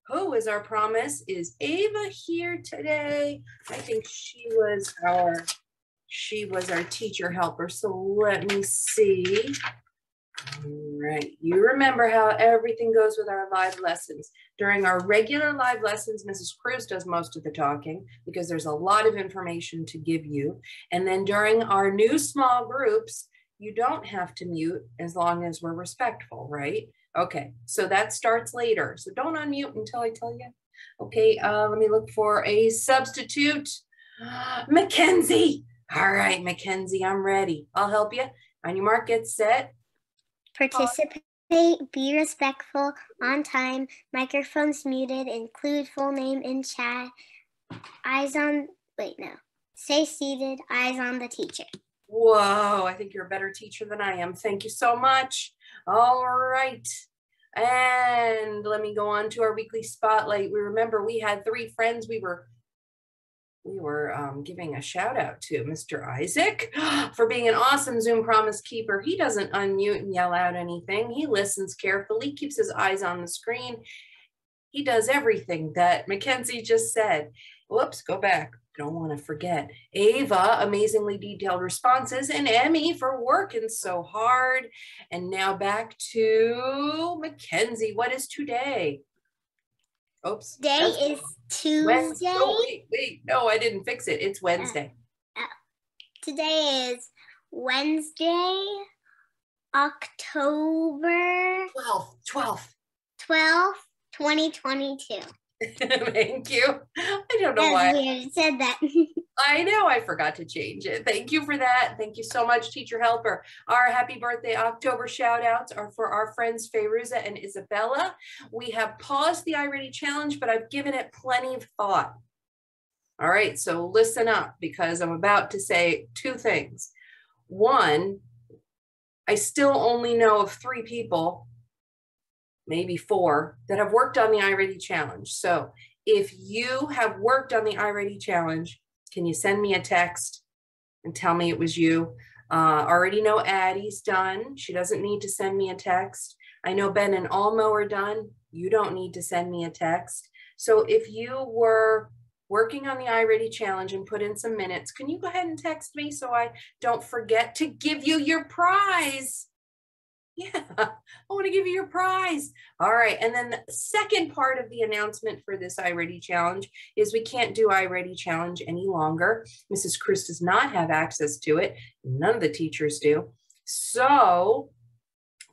Who is our promise? Is Ava here today? I think she was our teacher helper. So let me see. All right, you remember how everything goes with our live lessons. During our regular live lessons, Mrs. Cruz does most of the talking because there's a lot of information to give you. And then during our new small groups, you don't have to mute as long as we're respectful, right? Okay, so that starts later. So don't unmute until I tell you. Okay, let me look for a substitute. Mackenzie. All right, Mackenzie, I'm ready. I'll help you. On your mark, get set. Participate, be respectful, on time, microphones muted, include full name in chat, stay seated, eyes on the teacher. Whoa, I think you're a better teacher than I am. Thank you so much. All right. And let me go on to our weekly spotlight. We remember we had 3 friends we were giving a shout out to. Mr. Isaac for being an awesome Zoom promise keeper. He doesn't unmute and yell out anything. He listens carefully, keeps his eyes on the screen. He does everything that Mackenzie just said. Whoops, go back. Don't want to forget. Ava, amazingly detailed responses, and Emmy for working so hard. And now back to Mackenzie. What is today? Oops. Today is Tuesday. Wednesday. Oh, wait. No, I didn't fix it. It's Wednesday. Today is Wednesday, October 12th, 2022. Thank you. I don't know why. You said that. I know I forgot to change it. Thank you for that. Thank you so much, teacher helper. Our happy birthday October shout outs are for our friends Fayruza and Isabella. We have paused the iReady challenge, but I've given it plenty of thought. All right, so listen up because I'm about to say 2 things. 1, I still only know of 3 people, maybe 4, that have worked on the iReady challenge. So if you have worked on the iReady challenge, can you send me a text and tell me it was you? Already know Addie's done. She doesn't need to send me a text. I know Ben and Almo are done. You don't need to send me a text. So if you were working on the iReady challenge and put in some minutes, can you go ahead and text me so I don't forget to give you your prize? Yeah, I want to give you your prize. All right, and then the second part of the announcement for this iReady challenge is we can't do iReady challenge any longer. Mrs. Cruz does not have access to it. None of the teachers do. So,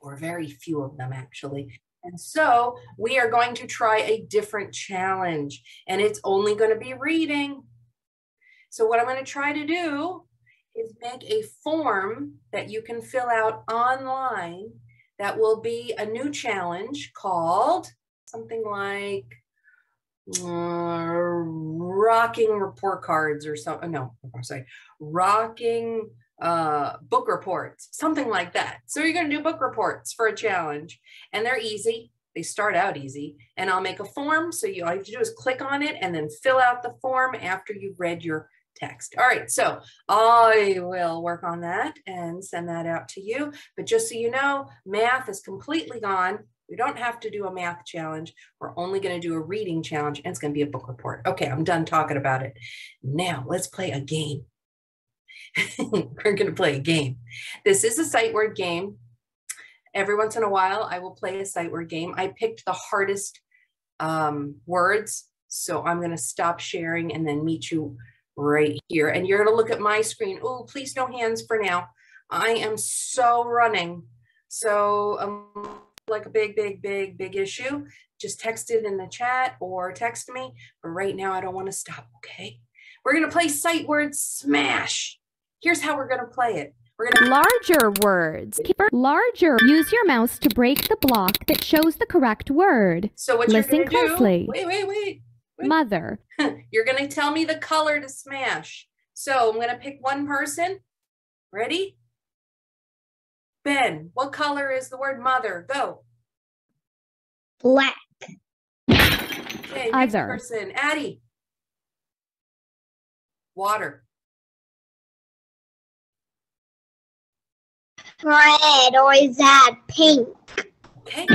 or very few of them actually. And so we are going to try a different challenge, and it's only going to be reading. So what I'm going to try to do is make a form that you can fill out online that will be a new challenge called something like rocking report cards or something. No, I'm sorry, rocking book reports, something like that. So you're going to do book reports for a challenge, and they're easy. They start out easy, and I'll make a form. So all you have to do is click on it and then fill out the form after you've read your text. All right, so I will work on that and send that out to you. But just so you know, math is completely gone. We don't have to do a math challenge. We're only going to do a reading challenge, and it's going to be a book report. Okay, I'm done talking about it. Now let's play a game. We're going to play a game. This is a sight word game. Every once in a while, I will play a sight word game. I picked the hardest words, so I'm going to stop sharing and then meet you right here. And you're going to look at my screen. Oh, please no hands for now. I am so running. So like a big issue. Just text it in the chat or text me. But right now, I don't want to stop, okay? We're going to play sight word smash. Here's how we're going to play it. We're going to larger words. Larger. Use your mouse to break the block that shows the correct word. So what Listen you're going to closely. do, wait. Mother. You're going to tell me the color to smash. So I'm going to pick one person. Ready? Ben, what color is the word mother? Go. Black. Okay, next Other. person. Addie. Water. Red, or is that pink? Okay.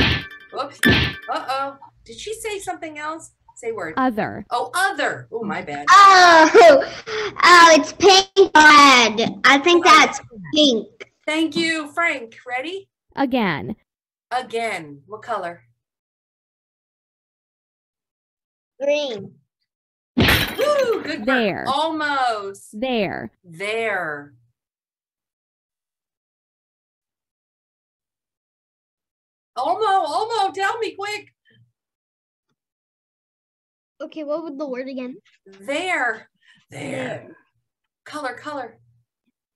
Whoops. Uh-oh. Did she say something else? Say word. Other. Oh, other. Oh, my bad. Oh, it's pink red. I think that's pink. Thank you, Frank. Ready? Again. Again. What color? Green. Woo, good work. There. Almost. There. There. Almost. Tell me quick. Okay, what was the word again? There. Color.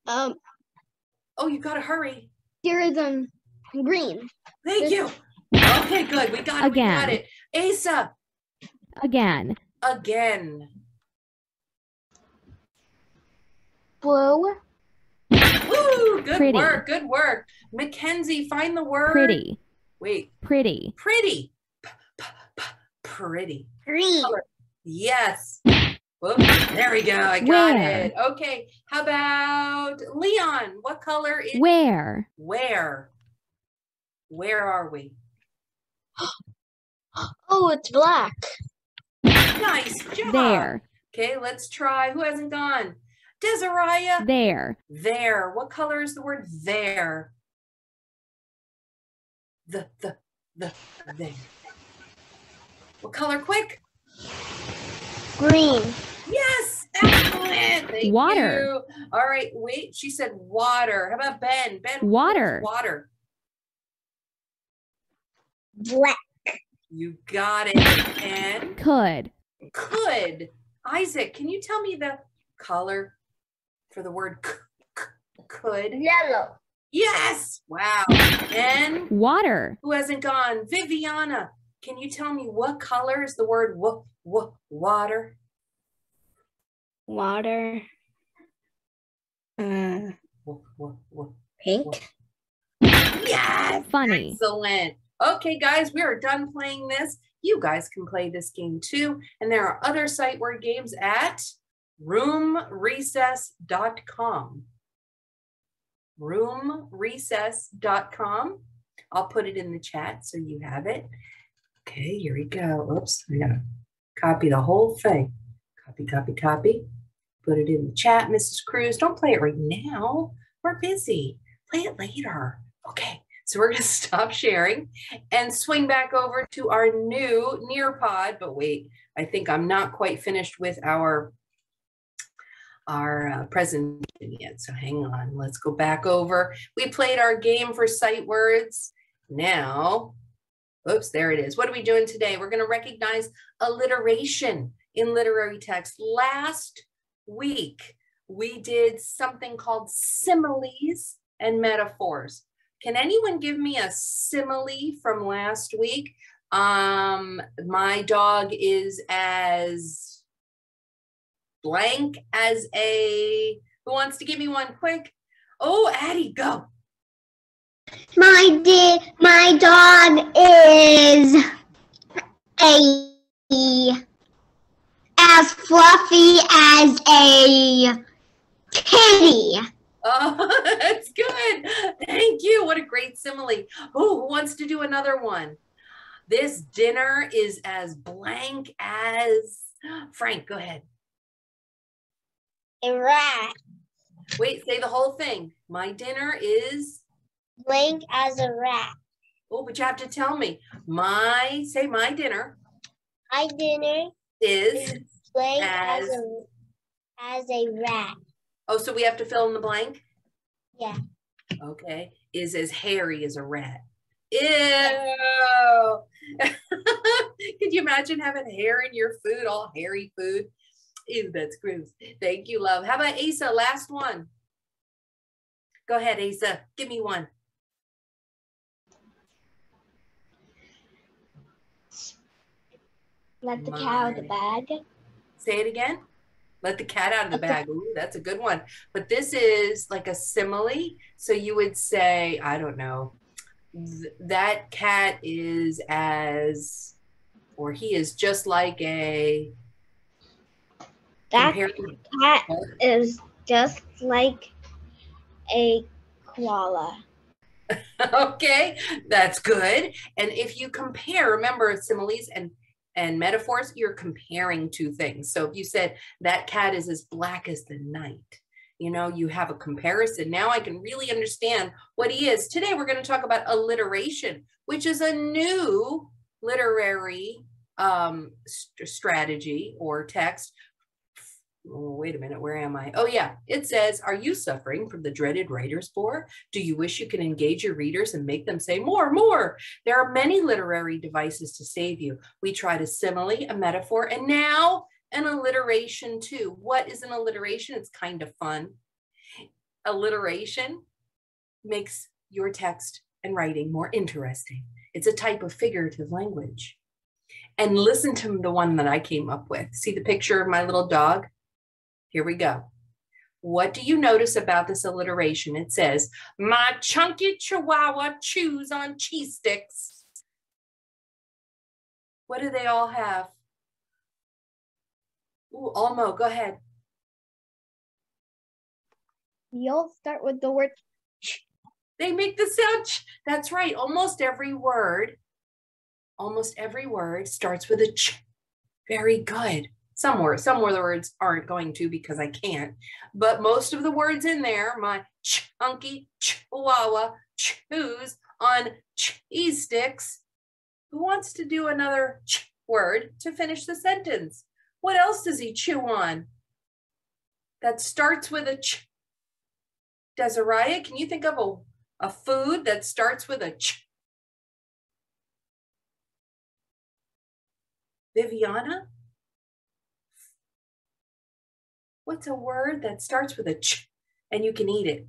Oh, you gotta hurry. here is green. Thank you. Okay, good. We got it. Again. We got it. Asa. Again. Again. Blue. Woo! Good Pretty. work. Good work. Mackenzie, find the word. Pretty. Wait. Pretty. Pretty. Pretty. Green. Color. Yes. Whoops. There we go. I got Where? it. Okay. How about Leon? What color is Where? where? Where are we? Oh, it's black. Nice job. There. Okay, let's try. Who hasn't gone? Desiree. There. There. What color is the word there? The there. What color? Quick. Green. Yes. Excellent. Thank Water. you. All right. Wait. She said water. How about Ben? Ben. Water. Water. Black. You got it. And Could. could. Isaac, can you tell me the color for the word could? Yellow. Yes. Wow. And Water. who hasn't gone? Viviana, can you tell me what color is the word water? Water. Pink. Yes. Funny. Excellent. Okay, guys, we are done playing this. You guys can play this game too. And there are other sight word games at roomrecess.com. Roomrecess.com. I'll put it in the chat so you have it. Okay, here we go. Oops, I gotta copy the whole thing. Copy. Put it in the chat, Mrs. Cruz. Don't play it right now. We're busy. Play it later. Okay, so we're gonna stop sharing and swing back over to our new Nearpod. But wait, I think I'm not quite finished with our presentation yet. So hang on, let's go back over. We played our game for sight words. Now, oops, there it is. What are we doing today? We're gonna recognize alliteration in literary text. Last week, we did something called similes and metaphors. Can anyone give me a simile from last week? My dog is as blank as a, who wants to give me one quick? Oh, Addie, go. My dog is as fluffy as a kitty. Oh, that's good. Thank you. What a great simile. Oh, who wants to do another one? This dinner is as blank as, Frank, go ahead. A rat. Wait, say the whole thing. My dinner is, Blank as a rat. oh, but you have to tell me. Say my dinner My dinner is blank as a rat. Oh, so we have to fill in the blank? Yeah. Okay. Is as hairy as a rat. Ew. Could you imagine having hair in your food, all hairy food? Ew, that's gross. Thank you, love. How about Asa? Last one. Go ahead, Asa. Give me one. Let the cat out of the bag. Say it again. Let the cat out of the bag. Ooh, that's a good one. But this is like a simile. So you would say, I don't know, that cat is as, or he is just like a. That cat is just like a koala. Okay, that's good. And if you compare, remember similes and metaphors, you're comparing two things. So if you said that cat is as black as the night, you know, you have a comparison. Now I can really understand what he is. Today we're going to talk about alliteration, which is a new literary strategy or text. Oh, wait a minute, where am I? Oh yeah, it says, are you suffering from the dreaded writer's bore? Do you wish you could engage your readers and make them say more, more? There are many literary devices to save you. We tried a simile, a metaphor, and now an alliteration too. What is an alliteration? It's kind of fun. Alliteration makes your text and writing more interesting. It's a type of figurative language. And listen to the one that I came up with. See the picture of my little dog? Here we go. What do you notice about this alliteration? It says, my chunky chihuahua chews on cheese sticks. What do they all have? Ooh, Almo, go ahead. They all start with the word ch. They make the sound ch. That's right. Almost every word starts with a ch. Very good. Some of the words aren't going to because I can't, but most of the words in there, my chunky chihuahua chews on cheese sticks. Who wants to do another ch word to finish the sentence? What else does he chew on that starts with a ch? Desiree, can you think of a food that starts with a ch? Viviana? What's a word that starts with a ch and you can eat it?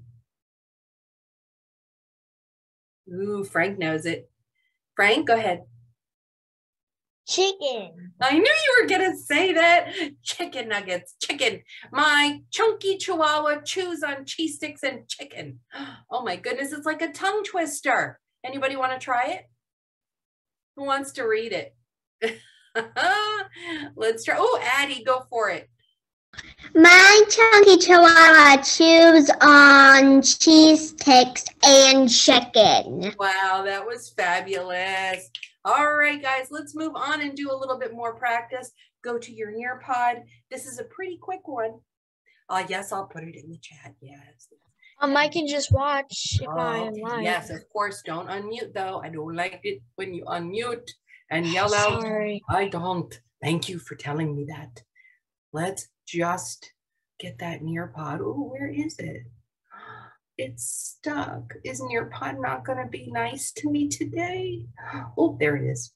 Ooh, Frank knows it. Frank, go ahead. Chicken. I knew you were going to say that. Chicken nuggets, chicken. My chunky chihuahua chews on cheese sticks and chicken. Oh my goodness, it's like a tongue twister. Anybody want to try it? Who wants to read it? Let's try. Oh, Addie, go for it. My chunky chihuahua chews on cheese sticks and chicken. Wow, that was fabulous. All right, guys, let's move on and do a little bit more practice. Go to your Nearpod. This is a pretty quick one. Yes, I'll put it in the chat. Yes. I can just watch if I'm live. Yes, of course. Don't unmute, though. I don't like it when you unmute and yell out. Sorry. I don't. Thank you for telling me that. Let's just get that Nearpod. Oh, where is it? It's stuck. Is Nearpod not going to be nice to me today? Oh, there it is.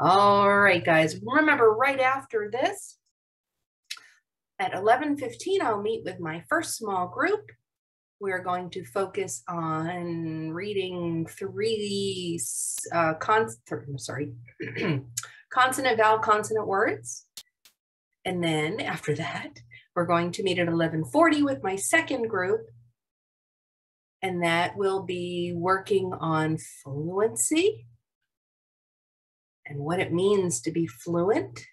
All right, guys. Remember, right after this, at 11:15, I'll meet with my first small group. We're going to focus on reading three consonant, vowel, consonant words. And then after that, we're going to meet at 11:40 with my second group. And that will be working on fluency and what it means to be fluent.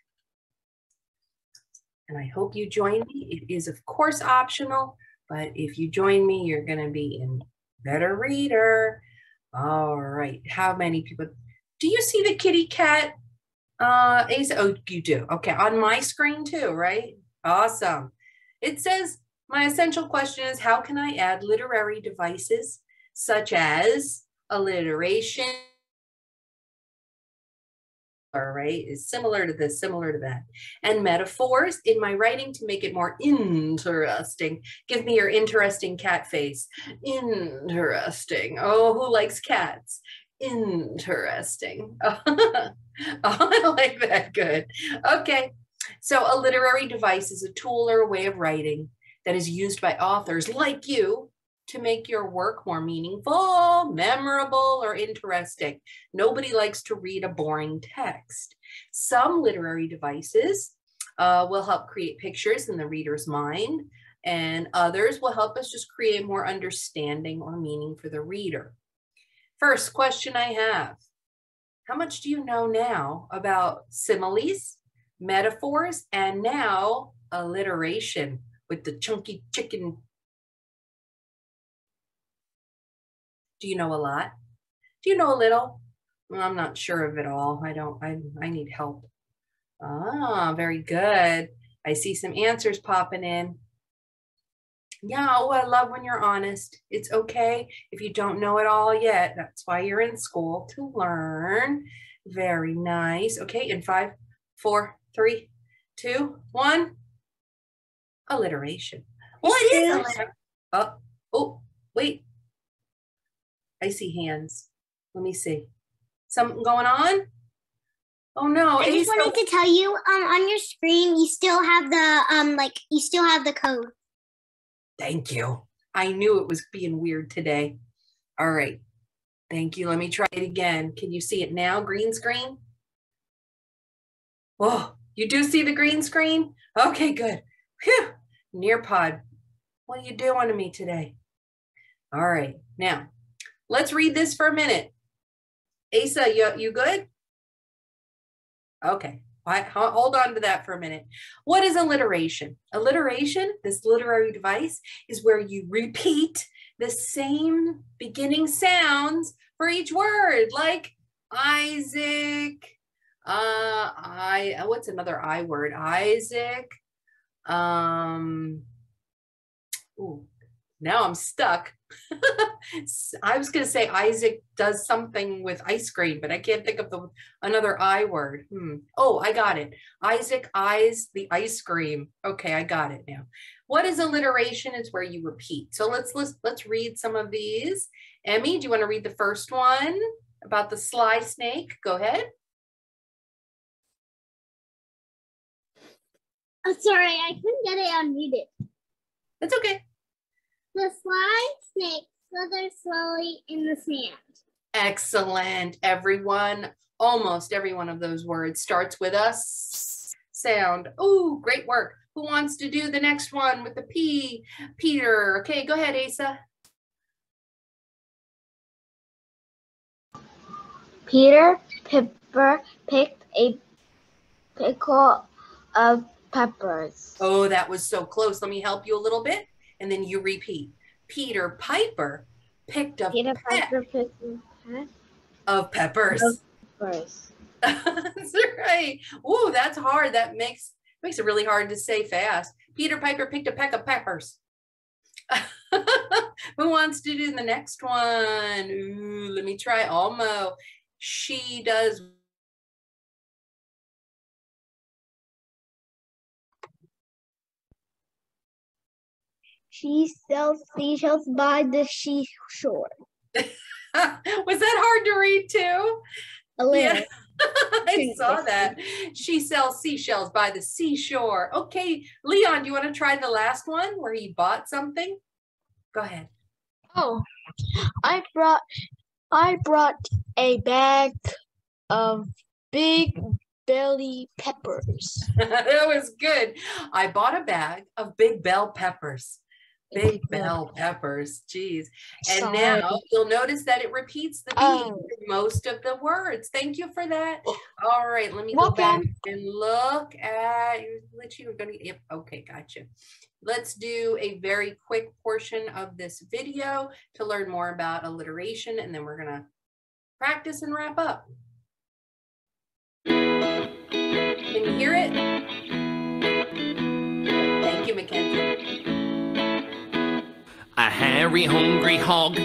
And I hope you join me. It is, of course, optional, but if you join me, you're going to be a better reader. All right. How many people? Do you see the kitty cat? Asa? Oh, you do. Okay. On my screen too, right? Awesome. It says, my essential question is, how can I add literary devices such as alliteration? All right, is similar to this, similar to that. And metaphors in my writing to make it more interesting. Give me your interesting cat face. Interesting. Oh, who likes cats? Interesting. Oh, I like that. Good. Okay. So a literary device is a tool or a way of writing that is used by authors like you to make your work more meaningful, memorable, or interesting. Nobody likes to read a boring text. Some literary devices will help create pictures in the reader's mind, and others will help us just create more understanding or meaning for the reader. First question I have, how much do you know now about similes, metaphors, and now alliteration with the chunky chicken? Do you know a lot? Do you know a little? Well, I'm not sure of it all. I need help. Ah, very good. I see some answers popping in. Yeah, oh, I love when you're honest. It's okay if you don't know it all yet. That's why you're in school, to learn. Very nice. Okay, in 5, 4, 3, 2, 1. Alliteration. What is alliteration? Oh, wait. I see hands. Let me see. Something going on? Oh no. I just wanted to tell you, on your screen, you still have the code. Thank you. I knew it was being weird today. All right. Thank you. Let me try it again. Can you see it now? Green screen? Oh, you do see the green screen? Okay, good. Phew. Nearpod. What are you doing to me today? All right. Now, let's read this for a minute. Asa, you good? Okay. Hold on to that for a minute. What is alliteration? Alliteration, this literary device, is where you repeat the same beginning sounds for each word, like Isaac. What's another I word? Isaac. Ooh, now I'm stuck. I was going to say Isaac does something with ice cream, but I can't think of another I word. Oh, I got it. Isaac eyes the ice cream. Okay, I got it now. What is alliteration? Is where you repeat. So let's read some of these. Emmy, do you want to read the first one about the sly snake? Go ahead. Oh, sorry, I couldn't get it unmuted. That's okay. The sly snake slithers slowly in the sand. Excellent, everyone. Almost every one of those words starts with a S sound. Ooh, great work. Who wants to do the next one with the P? Peter. Okay, go ahead, Asa. Peter Piper picked a pickle of peppers. Oh, that was so close. Let me help you a little bit, and then you repeat. Peter Piper picked a peck of peppers. That's right. Ooh, that's hard. That makes it really hard to say fast. Peter Piper picked a peck of peppers. Who wants to do the next one? Ooh, let me try Almo. She does. She sells seashells by the seashore. Was that hard to read too? A little. Yeah. I saw that. She sells seashells by the seashore. Okay, Leon, do you want to try the last one where he bought something? Go ahead. Oh, I brought a bag of big belly peppers. That was good. I bought a bag of big bell peppers. Big bell peppers. Geez. And Sorry. now you'll notice that it repeats the beat in most of the words. Thank you for that. All right, let me go back and look at you were going to. Yep, okay, gotcha. Let's do a very quick portion of this video to learn more about alliteration, and then we're going to practice and wrap up. Can you hear it? Thank you, Mackenzie. A hairy, hungry hog,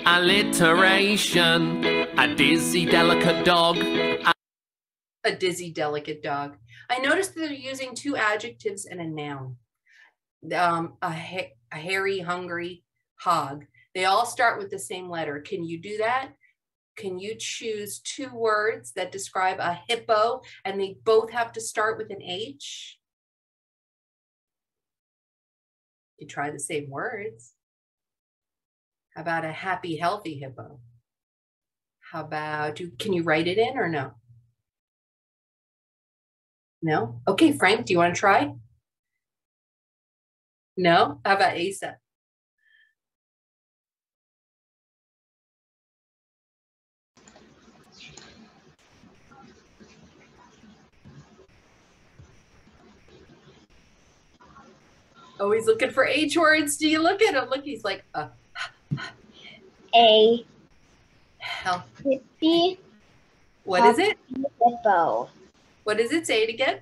alliteration. A dizzy, delicate dog. A dizzy, delicate dog. I noticed that they're using 2 adjectives and a noun. A hairy, hungry hog. They all start with the same letter. Can you do that? Can you choose 2 words that describe a hippo and they both have to start with an H? You try the same words. How about a happy, healthy hippo? How about, can you write it in or no? No? Okay, Frank, do you want to try? No? How about Asa? Oh, he's looking for H words. Do you look at him? Look, he's like, A. Hell, Hippie what is it? hippo. What does it say it again?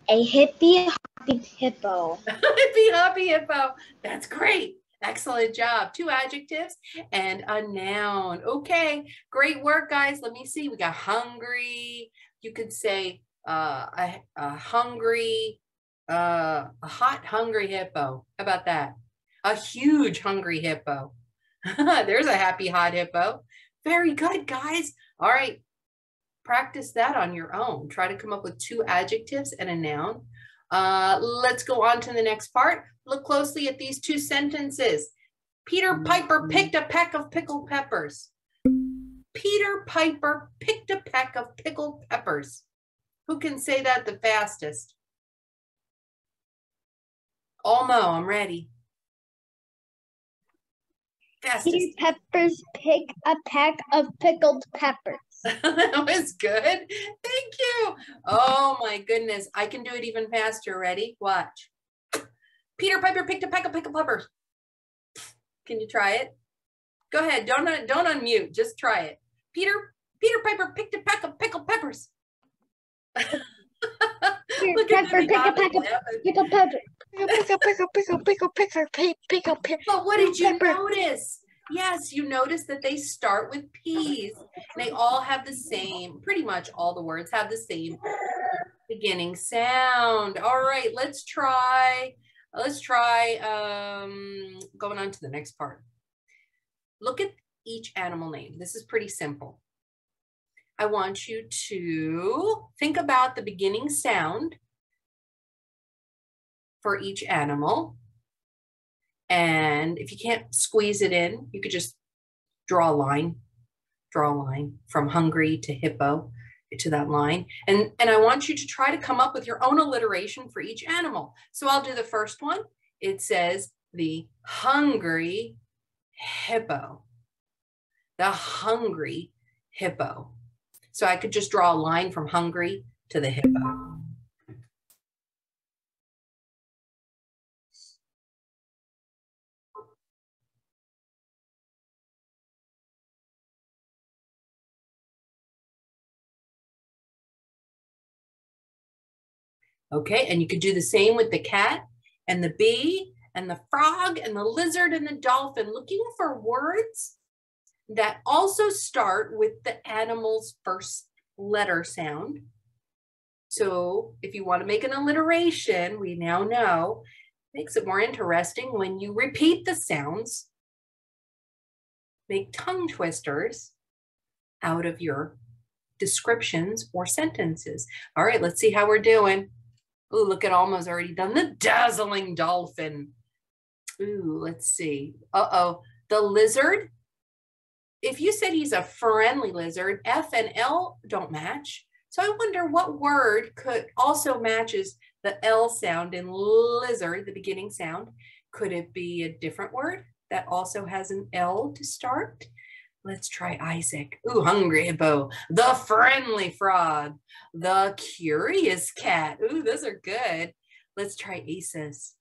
A hippie hopping hippo. Hippie hoppy hippo. That's great. Excellent job. 2 adjectives and a noun. Okay, great work, guys. Let me see. We got hungry. You could say a hungry, a hot, hungry hippo. How about that? A huge, hungry hippo. There's a happy, hot hippo. Very good, guys. All right. Practice that on your own. Try to come up with 2 adjectives and a noun. Let's go on to the next part. Look closely at these 2 sentences. Peter Piper picked a peck of pickled peppers. Peter Piper picked a peck of pickled peppers. Who can say that the fastest? Olmo, I'm ready. Fastest. Peter Peppers pick a peck of pickled peppers. That was good. Thank you. Oh my goodness. I can do it even faster. Ready? Watch. Peter Piper picked a peck of pickled peppers. Can you try it? Go ahead. Don't unmute. Just try it. Peter Piper picked a peck of pickled peppers. Peter Pepper pick a peck of pickled peppers. Pickle. But what did you notice? Yes, you notice that they start with P's. They all have the same, pretty much all the words have the same beginning sound. All right, let's try going on to the next part. Look at each animal name. This is pretty simple. I want you to think about the beginning sound for each animal. And if you can't squeeze it in, you could just draw a line from hungry to hippo to that line. And I want you to try to come up with your own alliteration for each animal. So I'll do the first one. It says the hungry hippo. The hungry hippo. So I could just draw a line from hungry to the hippo. Okay, and you could do the same with the cat and the bee and the frog and the lizard and the dolphin, looking for words that also start with the animal's first letter sound. So if you want to make an alliteration, we now know, makes it more interesting when you repeat the sounds, make tongue twisters out of your descriptions or sentences. All right, let's see how we're doing. Ooh, look at Alma's already done the dazzling dolphin. Ooh, let's see. Uh-oh, the lizard. If you said he's a friendly lizard, F and L don't match. So I wonder what word could also matches the L sound in lizard, the beginning sound. Could it be a different word that also has an L to start? Let's try Isaac. Ooh, hungry hippo. The friendly frog. The curious cat. Ooh, those are good. Let's try Aces.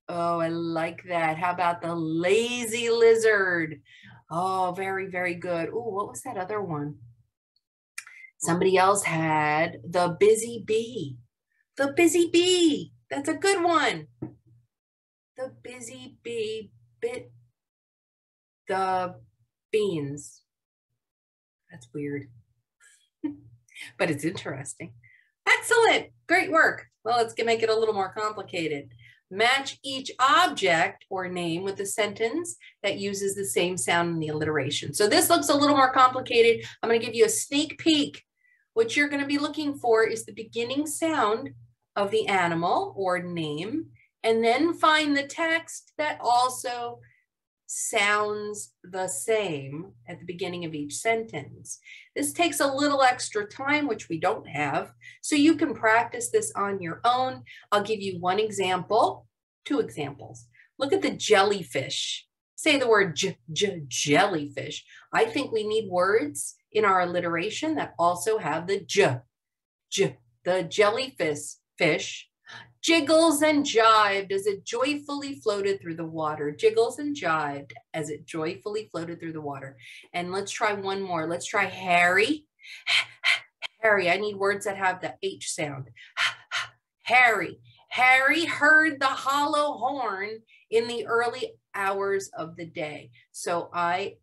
Oh, I like that. How about the lazy lizard? Oh, very, very good. Ooh, what was that other one? Somebody else had the busy bee. The busy bee. That's a good one. The busy bee bit the beans. That's weird, but it's interesting. Excellent. Great work. Well, let's make it a little more complicated. Match each object or name with a sentence that uses the same sound in the alliteration. So this looks a little more complicated. I'm going to give you a sneak peek. What you're going to be looking for is the beginning sound of the animal or name, and then find the text that also sounds the same at the beginning of each sentence. This takes a little extra time, which we don't have, so you can practice this on your own. I'll give you one example, 2 examples. Look at the jellyfish. Say the word jellyfish. I think we need words in our alliteration that also have the j. The jellyfish Jiggles and jived as it joyfully floated through the water. Jiggles and jived as it joyfully floated through the water. And let's try one more. Let's try Harry. Harry, I need words that have the H sound. Harry. Harry heard the hollow horn in the early hours of the day. So I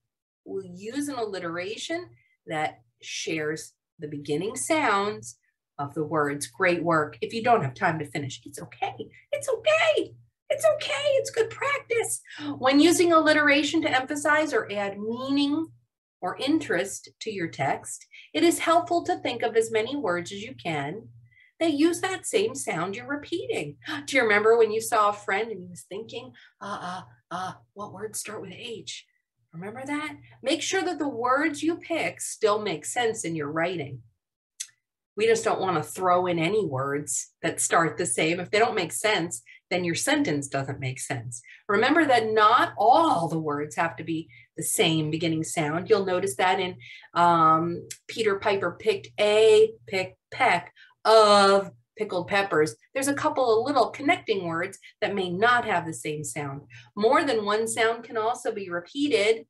will use an alliteration that shares the beginning sounds of the words. Great work. If you don't have time to finish, it's okay. It's okay. It's okay. It's good practice. When using alliteration to emphasize or add meaning or interest to your text, it is helpful to think of as many words as you can that use that same sound you're repeating. Do you remember when you saw a friend and he was thinking, what words start with H? Remember that? Make sure that the words you pick still make sense in your writing. We just don't want to throw in any words that start the same. If they don't make sense, then your sentence doesn't make sense. Remember that not all the words have to be the same beginning sound. You'll notice that in Peter Piper picked a peck of pickled peppers. There's a couple of little connecting words that may not have the same sound. More than one sound can also be repeated.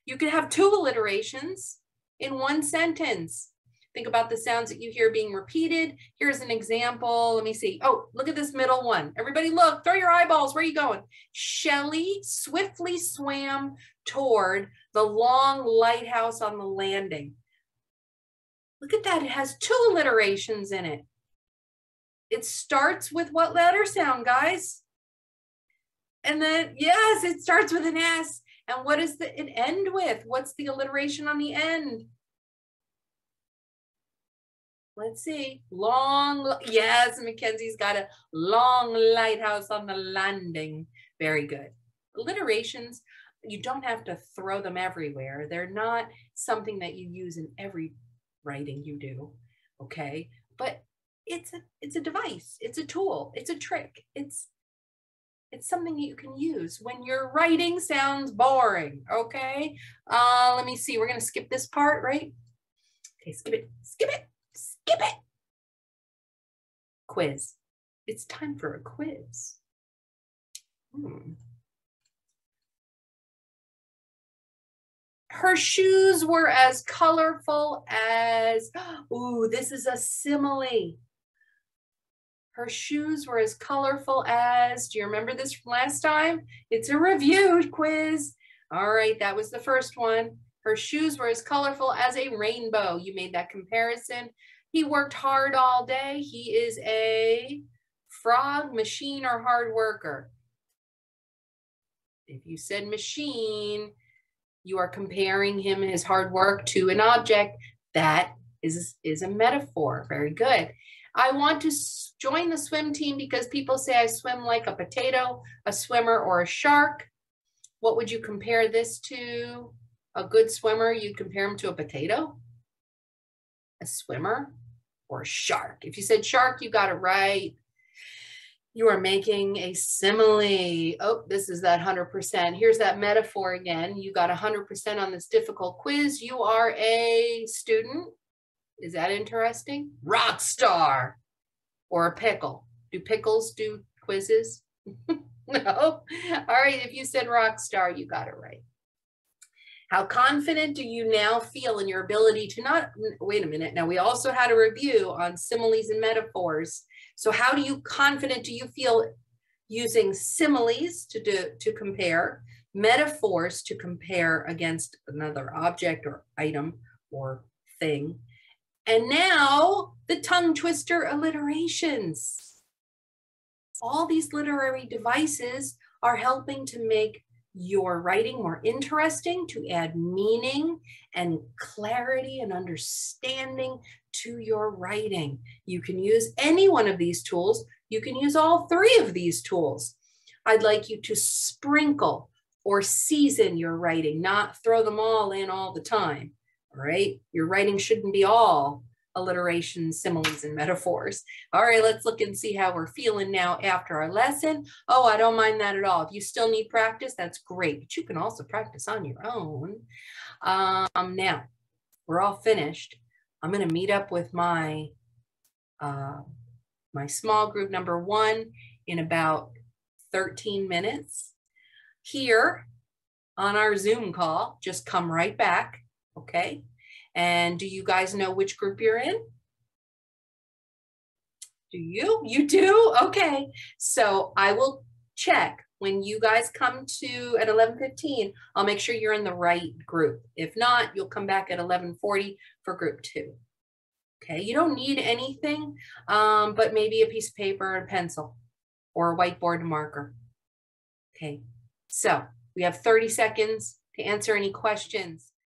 You could have two alliterations in one sentence. Think about the sounds that you hear being repeated. Here's an example. Let me see. Oh, look at this middle one. Everybody look, throw your eyeballs. Where are you going? Shelley swiftly swam toward the long lighthouse on the landing. Look at that. It has two alliterations in it. It starts with what letter sound, guys? And then, yes, it starts with an S. And what does it end with? What's the alliteration on the end? Let's see. Long, yes, Mackenzie's got a long lighthouse on the landing. Very good. Alliterations, you don't have to throw them everywhere. They're not something that you use in every writing you do, okay? But it's a device, it's a tool, it's a trick. It's something that you can use when your writing sounds boring, okay? Let me see, we're gonna skip this part, right? Okay, skip it, skip it. Skip it. Quiz. It's time for a quiz. Her shoes were as colorful as, ooh, this is a simile. Her shoes were as colorful as, do you remember this from last time? It's a review quiz. All right, that was the first one. Her shoes were as colorful as a rainbow. You made that comparison. He worked hard all day. He is a frog, machine, or hard worker. If you said machine, you are comparing him and his hard work to an object. That is a metaphor. Very good. I want to join the swim team because people say I swim like a potato, a swimmer, or a shark. What would you compare this to? A good swimmer, you compare him to a potato? A swimmer or a shark? If you said shark, you got it right. You are making a simile. Oh, this is that 100%. Here's that metaphor again. You got 100% on this difficult quiz. You are a student. Is that interesting? Rock star or a pickle. Do pickles do quizzes? No. All right, if you said rock star, you got it right. How confident do you now feel in your ability to not, wait a minute. Now we also had a review on similes and metaphors. So how confident do you feel using similes to compare, metaphors to compare against another object or item or thing? And now the tongue twister alliterations. All these literary devices are helping to make your writing more interesting, to add meaning and clarity and understanding to your writing. You can use any one of these tools. You can use all three of these tools. I'd like you to sprinkle or season your writing, not throw them all in all the time, all right? Your writing shouldn't be all alliterations, similes, and metaphors. All right, let's look and see how we're feeling now after our lesson. Oh, I don't mind that at all. If you still need practice, that's great, but you can also practice on your own. Now, we're all finished. I'm gonna meet up with my my small group number 1 in about 13 minutes. Here on our Zoom call, just come right back, okay? And do you guys know which group you're in? Do you? You do? Okay. So I will check when you guys come to at 11:15, I'll make sure you're in the right group. If not, you'll come back at 11:40 for group 2. Okay, you don't need anything, but maybe a piece of paper and pencil or a whiteboard and marker. Okay, so we have 30 seconds to answer any questions.